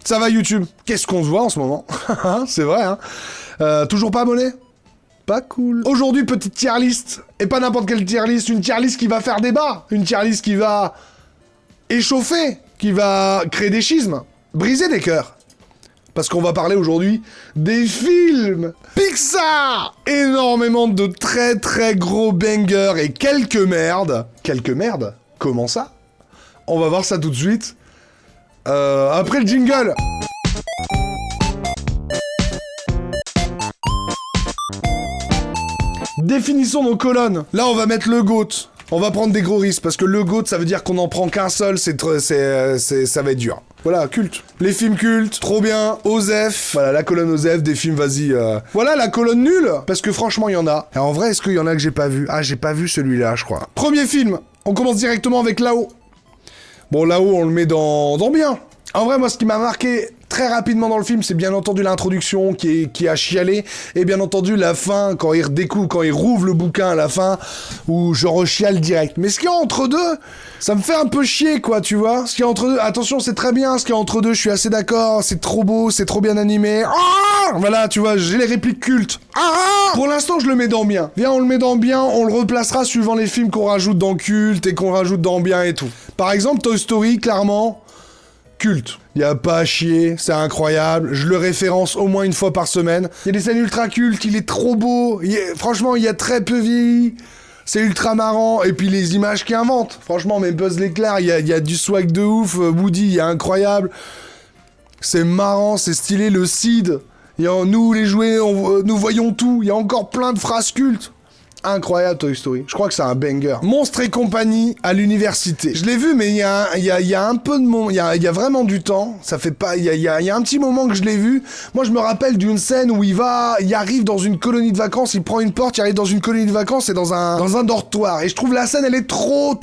Ça va YouTube? Qu'est-ce qu'on se voit en ce moment? C'est vrai, hein. Toujours pas abonné? Pas cool. Aujourd'hui, petite tier list. Et pas n'importe quelle tier list, une tier list qui va faire débat. Une tier list qui va échauffer, qui va créer des schismes, briser des cœurs. Parce qu'on va parler aujourd'hui des films Pixar. Énormément de très très gros bangers et quelques merdes. Quelques merdes? Comment ça? On va voir ça tout de suite. Après le jingle. Définissons nos colonnes. Là, on va mettre le GOAT. On va prendre des gros risques, parce que le GOAT, ça veut dire qu'on en prend qu'un seul, ça va être dur. Voilà, culte. Les films cultes, trop bien. Osef. Voilà, la colonne Osef, des films, vas-y. Voilà, la colonne nulle, parce que franchement, il y en a. Et en vrai, est-ce qu'il y en a que j'ai pas vu? Ah, j'ai pas vu celui-là, je crois. Premier film. On commence directement avec Là-haut. Bon, Là-haut, on le met dans bien. En vrai, moi, ce qui m'a marqué très rapidement dans le film, c'est bien entendu l'introduction qui a chialé, et bien entendu la fin, quand il redécouvre, quand il rouvre le bouquin à la fin, où je rechiale direct. Mais ce qu'il y a entre deux, ça me fait un peu chier, quoi, tu vois. Ce qu'il y a entre deux, attention, c'est très bien, ce qu'il y a entre deux, je suis assez d'accord, c'est trop beau, c'est trop bien animé. Ah, voilà, tu vois, j'ai les répliques cultes. Ah, pour l'instant, je le mets dans bien. Viens, on le met dans bien, on le replacera suivant les films qu'on rajoute dans culte et qu'on rajoute dans bien et tout. Par exemple, Toy Story, clairement... culte. Y a pas à chier, c'est incroyable, je le référence au moins une fois par semaine. Il y a des scènes ultra cultes, il est trop beau, franchement il y a très peu vieilli, c'est ultra marrant, et puis les images qu'il invente, franchement même Buzz l'éclair, il y a du swag de ouf, Woody il est incroyable, c'est marrant, c'est stylé, le Cid, nous les jouets, nous voyons tout, il y a encore plein de phrases cultes. Incroyable Toy Story, je crois que c'est un banger. Monstres et compagnie à l'université. Je l'ai vu, mais il y a un peu de moment, il y a vraiment du temps. Ça fait pas, il y a un petit moment que je l'ai vu. Moi, je me rappelle d'une scène où il arrive dans une colonie de vacances, il prend une porte, il arrive dans une colonie de vacances et dans un dortoir. Et je trouve la scène, elle est trop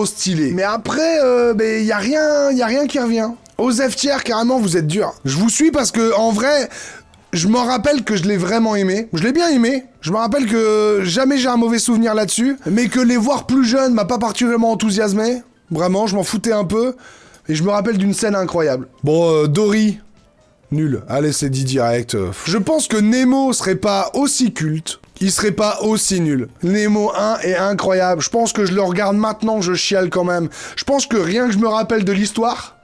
stylée. Mais après, il y a rien qui revient. Osef Tier, carrément, vous êtes dur. Je vous suis parce que en vrai. Je m'en rappelle que je l'ai vraiment aimé. Je l'ai bien aimé. Je me rappelle que jamais j'ai un mauvais souvenir là-dessus. Mais que les voir plus jeunes m'a pas particulièrement enthousiasmé. Vraiment, je m'en foutais un peu. Et je me rappelle d'une scène incroyable. Bon, Dory. Nul. Allez, c'est dit direct. Je pense que Nemo serait pas aussi culte. Il serait pas aussi nul. Nemo 1 est incroyable. Je pense que je le regarde maintenant, je chiale quand même. Je pense que rien que je me rappelle de l'histoire.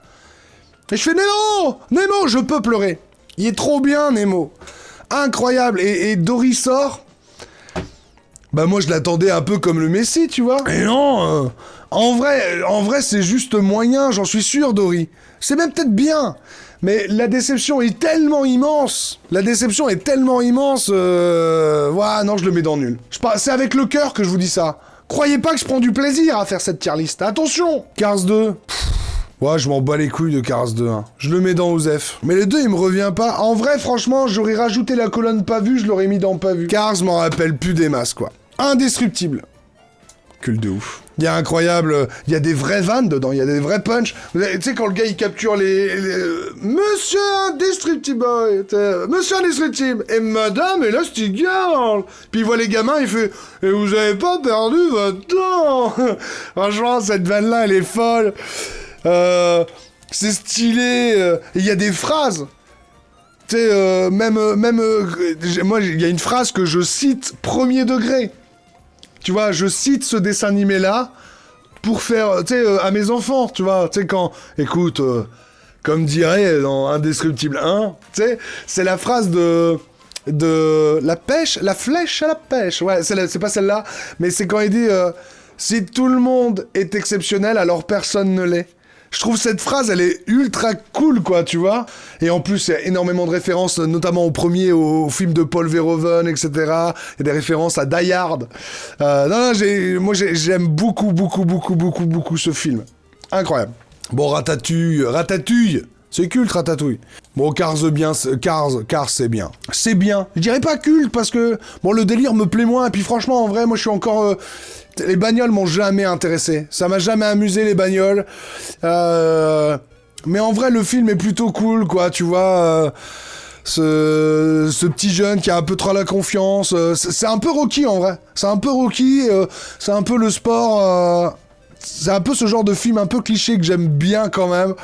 Et je fais Nemo! Nemo, je peux pleurer. Il est trop bien, Nemo. Incroyable. Et Dory sort. Bah moi, je l'attendais un peu comme le Messi, tu vois. Et non, en vrai, c'est juste moyen, j'en suis sûr, Dory. C'est même peut-être bien. Mais la déception est tellement immense. Voilà, non, je le mets dans nul. C'est avec le cœur que je vous dis ça. Croyez pas que je prends du plaisir à faire cette tier list. Attention. Cars 2. Ouais, je m'en bats les couilles de Cars 2, hein. Je le mets dans Osef. Mais les deux, il me revient pas. En vrai, franchement, j'aurais rajouté la colonne pas vue, je l'aurais mis dans pas vu. Cars, je m'en rappelle plus des masses, quoi. Indestructible. Culte de ouf. Il y a incroyable... Il y a des vraies vannes dedans, il y a des vrais punchs. Tu sais, quand le gars, il capture les... Monsieur Indestructible, Monsieur Indestructible et Madame Elastic Girl. Puis il voit les gamins, il fait... Et vous avez pas perdu votre temps. Franchement, cette vanne-là, elle est folle. C'est stylé, il y a des phrases, tu sais, moi, il y a une phrase que je cite premier degré, tu vois, je cite ce dessin animé-là pour faire, tu sais, à mes enfants, tu vois, tu sais, quand, écoute, comme dirait dans Indestructible 1, tu sais, c'est la phrase de la pêche, la flèche à la pêche, ouais, c'est pas celle-là, mais c'est quand il dit, si tout le monde est exceptionnel, alors personne ne l'est. Je trouve cette phrase, elle est ultra cool, quoi, tu vois. Et en plus, il y a énormément de références, notamment au premier, au film de Paul Verhoeven, etc. Il y a des références à Die Hard. Moi, j'aime beaucoup ce film. Incroyable. Bon, Ratatouille. C'est culte, Ratatouille. Bon, Cars, c'est bien. C'est bien. Je dirais pas culte, parce que, bon, le délire me plaît moins, et puis franchement, en vrai, moi, je suis encore... les bagnoles m'ont jamais intéressé. Ça m'a jamais amusé, les bagnoles. Mais en vrai, le film est plutôt cool, quoi, tu vois... Ce petit jeune qui a un peu trop la confiance. C'est un peu Rocky, en vrai. C'est un peu Rocky, c'est un peu le sport... c'est un peu ce genre de film un peu cliché que j'aime bien quand même.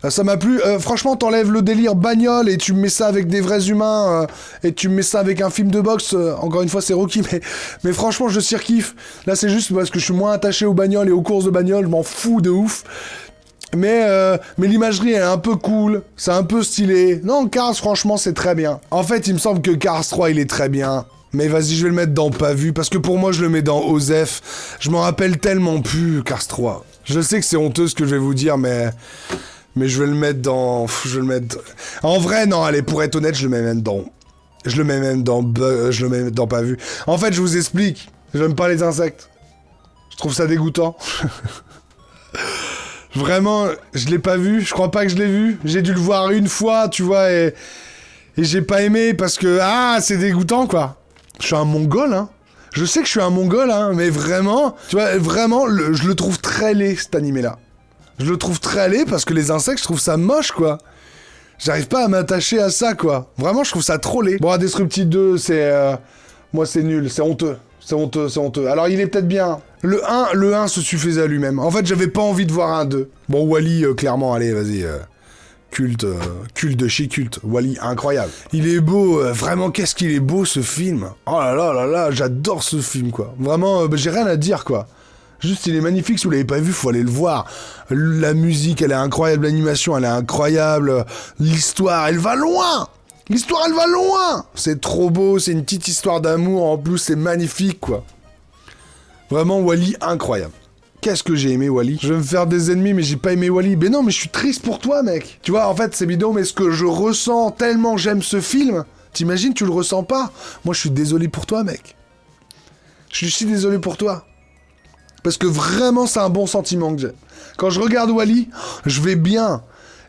Ça m'a plu. Franchement, t'enlèves le délire bagnole et tu me mets ça avec des vrais humains et tu me mets ça avec un film de boxe. Encore une fois, c'est Rocky, mais franchement, je surkiffe. Là, c'est juste parce que je suis moins attaché aux bagnoles et aux courses de bagnoles. Je m'en fous de ouf. Mais l'imagerie, elle est un peu cool. C'est un peu stylé. Non, Cars, franchement, c'est très bien. En fait, il me semble que Cars 3, il est très bien. Mais vas-y, je vais le mettre dans Pas Vu, parce que pour moi, je le mets dans Osef. Je m'en rappelle tellement plus, Cars 3. Je sais que c'est honteux ce que je vais vous dire, mais je vais le mettre dans... Je vais le mettre... En vrai, non, allez, pour être honnête, je le mets même dans... Je le mets même dans... Je le mets dans Pas Vu. En fait, je vous explique. J'aime pas les insectes. Je trouve ça dégoûtant. Vraiment, je l'ai pas vu. Je crois pas que je l'ai vu. J'ai dû le voir une fois, tu vois, et j'ai pas aimé parce que... Ah, c'est dégoûtant, quoi. Je suis un mongol, hein. Je sais que je suis un mongol, hein, mais vraiment, tu vois, vraiment, je le trouve très laid, cet animé-là. Je le trouve très laid parce que les insectes, je trouve ça moche, quoi. J'arrive pas à m'attacher à ça, quoi. Vraiment, je trouve ça trop laid. Bon, Indestructible 2, c'est... Moi, c'est nul, c'est honteux. C'est honteux, c'est honteux. Alors, il est peut-être bien. Le 1 se suffisait à lui-même. En fait, j'avais pas envie de voir un 2. Bon, Wall-E, clairement, allez, vas-y... Culte de chez culte. Wall-E, incroyable. Il est beau, vraiment, qu'est-ce qu'il est beau, ce film. Oh là là là là, j'adore ce film, quoi. Vraiment, j'ai rien à dire, quoi. Juste, il est magnifique, si vous l'avez pas vu, faut aller le voir. La musique, elle est incroyable, l'animation, elle est incroyable. L'histoire, elle va loin. L'histoire, elle va loin. C'est trop beau, c'est une petite histoire d'amour, en plus, c'est magnifique, quoi. Vraiment, Wall-E, incroyable. Qu'est-ce que j'ai aimé Wall-E. Je vais me faire des ennemis, mais j'ai pas aimé Wall-E. Mais non, mais je suis triste pour toi, mec. Tu vois, en fait, c'est bidon, mais ce que je ressens tellement j'aime ce film, t'imagines, tu le ressens pas. Moi, je suis désolé pour toi, mec. Je suis si désolé pour toi. Parce que vraiment, c'est un bon sentiment que j'ai. Quand je regarde Wall-E, je vais bien.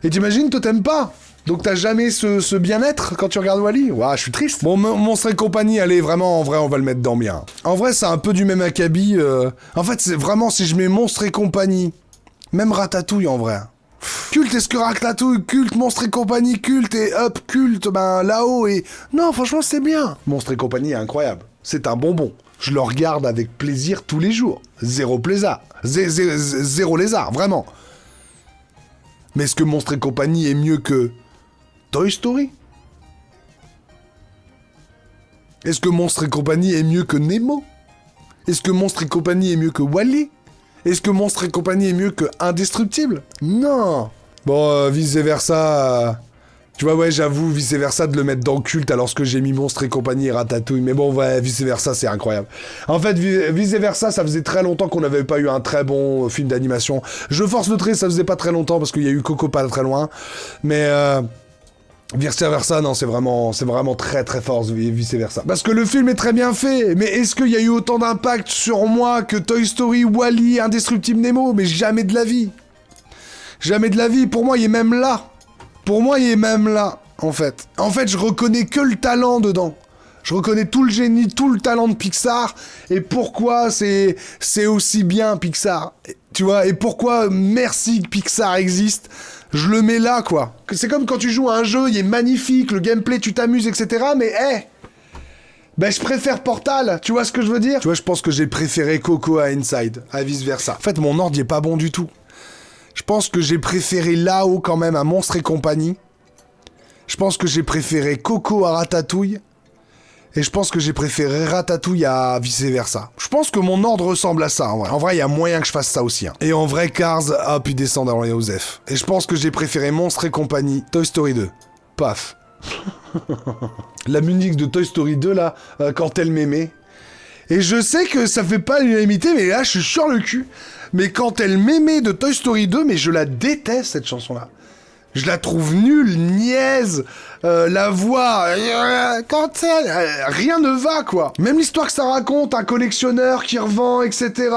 Et t'imagines, toi, t'aimes pas. Donc t'as jamais ce bien-être quand tu regardes Wall-E. Ouah, je suis triste. Bon, Monstres et compagnie, allez, vraiment, en vrai, on va le mettre dans bien. En vrai, c'est un peu du même acabit. En fait, c'est vraiment, si je mets Monstres et compagnie, même Ratatouille, en vrai. Culte, est-ce que Ratatouille, culte, Monstres et compagnie, culte, et Up, culte, ben là-haut, et... Non, franchement, c'est bien. Monstres et compagnie est incroyable. C'est un bonbon. Je le regarde avec plaisir tous les jours. Zéro plaisir. Zéro lézard, vraiment. Mais est-ce que Monstres et compagnie est mieux que... Toy Story? Est-ce que Monstres et compagnie est mieux que Nemo? Est-ce que Monstres et compagnie est mieux que Wall-E? Est-ce que Monstres et compagnie est mieux que Indestructible? Non. Bon, vice versa. Tu vois, ouais, j'avoue, vice versa de le mettre dans culte alors que j'ai mis Monstres et compagnie et Ratatouille. Mais bon, ouais, vice versa, c'est incroyable. En fait, vice versa, ça faisait très longtemps qu'on n'avait pas eu un très bon film d'animation. Je force le trait, ça faisait pas très longtemps parce qu'il y a eu Coco pas très loin. Mais vice versa, non, c'est vraiment très très fort, vice versa. Parce que le film est très bien fait, mais est-ce qu'il y a eu autant d'impact sur moi que Toy Story, Wall-E, Indestructible Nemo? Mais jamais de la vie. Jamais de la vie, pour moi, il est même là. Pour moi, il est même là, en fait. En fait, je reconnais que le talent dedans. Je reconnais tout le génie, tout le talent de Pixar, et pourquoi c'est aussi bien, Pixar. Tu vois, et pourquoi, merci que Pixar existe. Je le mets là, quoi. C'est comme quand tu joues à un jeu, il est magnifique, le gameplay, tu t'amuses, etc. Mais, ben, je préfère Portal, tu vois ce que je veux dire? Tu vois, je pense que j'ai préféré Coco à Inside, à vice versa. En fait, mon ordre, il est pas bon du tout. Je pense que j'ai préféré là-haut, quand même, à Monstres et compagnie. Je pense que j'ai préféré Coco à Ratatouille. Et je pense que j'ai préféré Ratatouille à vice versa. Je pense que mon ordre ressemble à ça, en vrai. En vrai, il y a moyen que je fasse ça aussi. Hein. Et en vrai, Cars, puis descendre dans les Osef. Et je pense que j'ai préféré Monstres et compagnie, Toy Story 2. Paf. La musique de Toy Story 2, là, quand elle m'aimait. Et je sais que ça fait pas l'unanimité, mais là, je suis sur le cul. Mais quand elle m'aimait de Toy Story 2, mais je la déteste, cette chanson-là. Je la trouve nulle, niaise, la voix, quand rien ne va, quoi. Même l'histoire que ça raconte, un collectionneur qui revend, etc.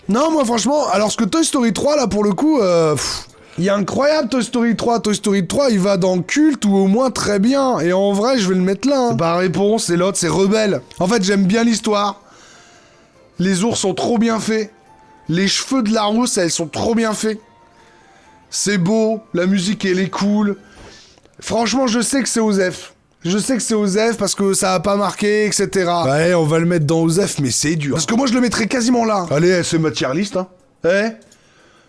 Non, moi, franchement, alors que Toy Story 3, là, pour le coup, il est incroyable, Toy Story 3. Toy Story 3, il va dans culte ou au moins très bien. Et en vrai, je vais le mettre là. Hein. C'est pas réponse, c'est l'autre, c'est rebelle. En fait, j'aime bien l'histoire. Les ours sont trop bien faits. Les cheveux de la rousse, elles sont trop bien faits. C'est beau, la musique, elle est cool. Franchement, je sais que c'est Osef. Je sais que c'est Osef parce que ça a pas marqué, etc. Ouais, on va le mettre dans Osef, mais c'est dur. Parce que moi, je le mettrais quasiment là. Allez, c'est ma tier list, hein.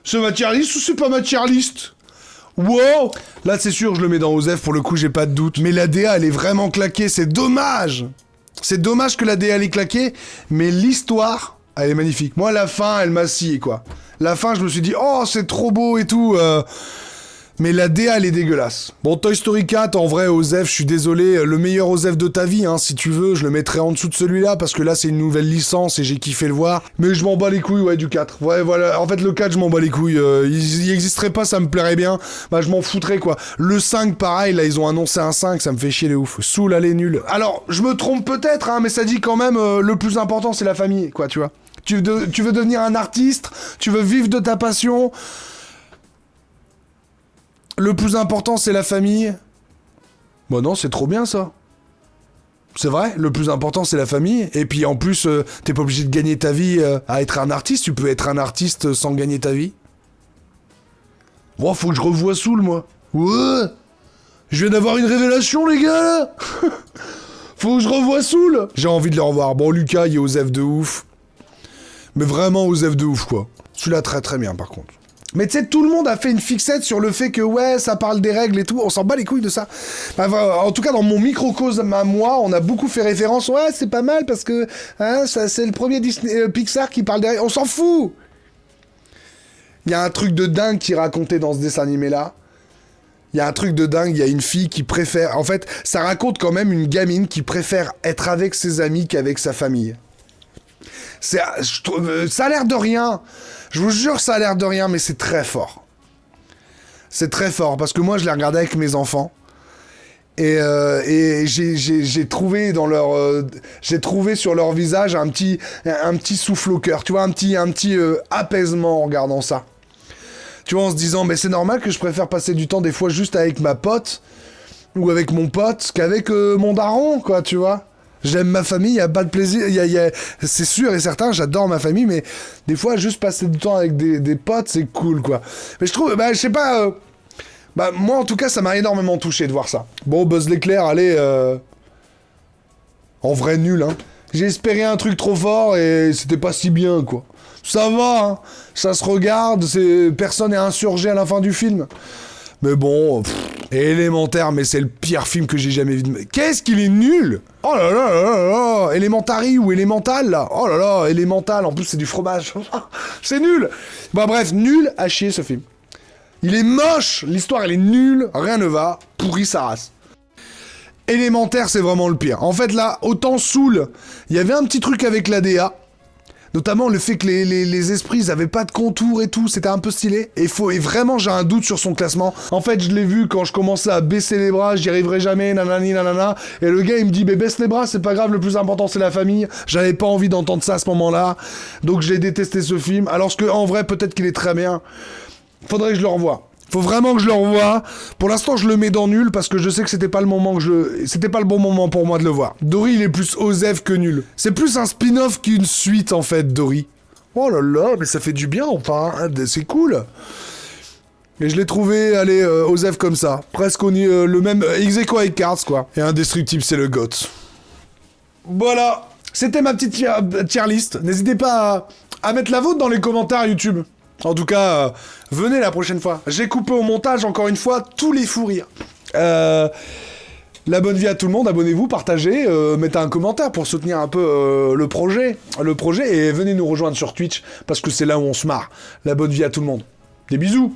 C'est ma tier list ou c'est pas ma tier list? Wow. Là, c'est sûr, je le mets dans Osef, pour le coup, j'ai pas de doute. Mais la DA, elle est vraiment claquée, c'est dommage. C'est dommage que la DA, elle est claquée, mais l'histoire, elle est magnifique. Moi, la fin, elle m'a scié, quoi. La fin, je me suis dit, oh, c'est trop beau et tout, mais la DA, elle est dégueulasse. Bon, Toy Story 4, en vrai, Osef, je suis désolé, le meilleur Osef de ta vie, hein, si tu veux, je le mettrais en dessous de celui-là, parce que là, c'est une nouvelle licence et j'ai kiffé le voir. Mais je m'en bats les couilles, ouais, du 4. Ouais, voilà, en fait, le 4, je m'en bats les couilles. Il existerait pas, ça me plairait bien. Bah, je m'en foutrais, quoi. Le 5, pareil, là, ils ont annoncé un 5, ça me fait chier les ouf. Soul, allez, nul. Alors, je me trompe peut-être, hein, mais ça dit quand même, le plus important, c'est la famille, quoi, tu vois. Tu veux devenir un artiste, tu veux vivre de ta passion... Le plus important, c'est la famille. Bon non, c'est trop bien ça. C'est vrai, le plus important, c'est la famille. Et puis en plus, t'es pas obligé de gagner ta vie à être un artiste. Tu peux être un artiste sans gagner ta vie. Bon, faut que je revoie Soul, moi. Ouais. Je viens d'avoir une révélation, les gars, là. Faut que je revoie Soul. J'ai envie de le revoir. Bon, Lucas, il est Osef de ouf. Mais vraiment Osef de ouf, quoi. Celui-là, très très bien, par contre. Mais tu sais, tout le monde a fait une fixette sur le fait que, ouais, ça parle des règles et tout, on s'en bat les couilles de ça. Bah, en tout cas, dans mon microcosme à moi, on a beaucoup fait référence, ouais, c'est pas mal parce que, hein, c'est le premier Disney, Pixar qui parle des règles, on s'en fout. Il y a un truc de dingue qui est raconté dans ce dessin animé-là. Il y a un truc de dingue, il y a une fille qui préfère... En fait, ça raconte quand même une gamine qui préfère être avec ses amis qu'avec sa famille. Ça a l'air de rien. Je vous jure, ça a l'air de rien, mais c'est très fort. C'est très fort, parce que moi, je l'ai regardé avec mes enfants. Et j'ai trouvé dans leur... j'ai trouvé sur leur visage un petit souffle au cœur, tu vois, un petit apaisement en regardant ça. Tu vois, en se disant, mais c'est normal que je préfère passer du temps des fois juste avec ma pote, ou avec mon pote, qu'avec mon daron, quoi, tu vois. J'aime ma famille, y a pas de plaisir, c'est sûr et certain, j'adore ma famille, mais des fois, juste passer du temps avec des potes, c'est cool, quoi. Mais je trouve, bah, je sais pas, bah, moi, en tout cas, ça m'a énormément touché de voir ça. Bon, Buzz l'éclair, allez, en vrai, nul, hein. J'ai espéré un truc trop fort et c'était pas si bien, quoi. Ça va, hein. Ça se regarde, personne est insurgé à la fin du film. Mais bon, Élémentaire, mais c'est le pire film que j'ai jamais vu de ma vie. Qu'est-ce qu'il est nul! Oh là là là là là! Elementary ou Elemental, là! Oh là là, Elemental, en plus c'est du fromage. C'est nul! Bah bref, nul à chier ce film. Il est moche, l'histoire elle est nulle, rien ne va, pourri sa race. Élémentaire, c'est vraiment le pire. En fait là, autant Soul, il y avait un petit truc avec la DA, notamment le fait que les esprits, ils avaient pas de contour et tout, c'était un peu stylé. Et vraiment, j'ai un doute sur son classement. En fait, je l'ai vu quand je commençais à baisser les bras, j'y arriverai jamais, nanani, nanana. Et le gars, il me dit, mais baisse les bras, c'est pas grave, le plus important, c'est la famille. J'avais pas envie d'entendre ça à ce moment-là. Donc, j'ai détesté ce film. Alors que, en vrai, peut-être qu'il est très bien. Faudrait que je le revoie. Faut vraiment que je le revoie. Pour l'instant, je le mets dans nul parce que je sais que c'était pas le bon moment pour moi de le voir. Dory, il est plus Osef que nul. C'est plus un spin-off qu'une suite, en fait, Dory. Oh là là, mais ça fait du bien, enfin. C'est cool. Et je l'ai trouvé, allez, Osef comme ça. Presque le même ex-aequo avec Cars, quoi. Et Indestructible, c'est le GOAT. Voilà. C'était ma petite tier list. N'hésitez pas à mettre la vôtre dans les commentaires YouTube. En tout cas, venez la prochaine fois. J'ai coupé au montage, encore une fois, tous les fous rires. La bonne vie à tout le monde, abonnez-vous, partagez, mettez un commentaire pour soutenir un peu le projet, et venez nous rejoindre sur Twitch, parce que c'est là où on se marre. La bonne vie à tout le monde. Des bisous.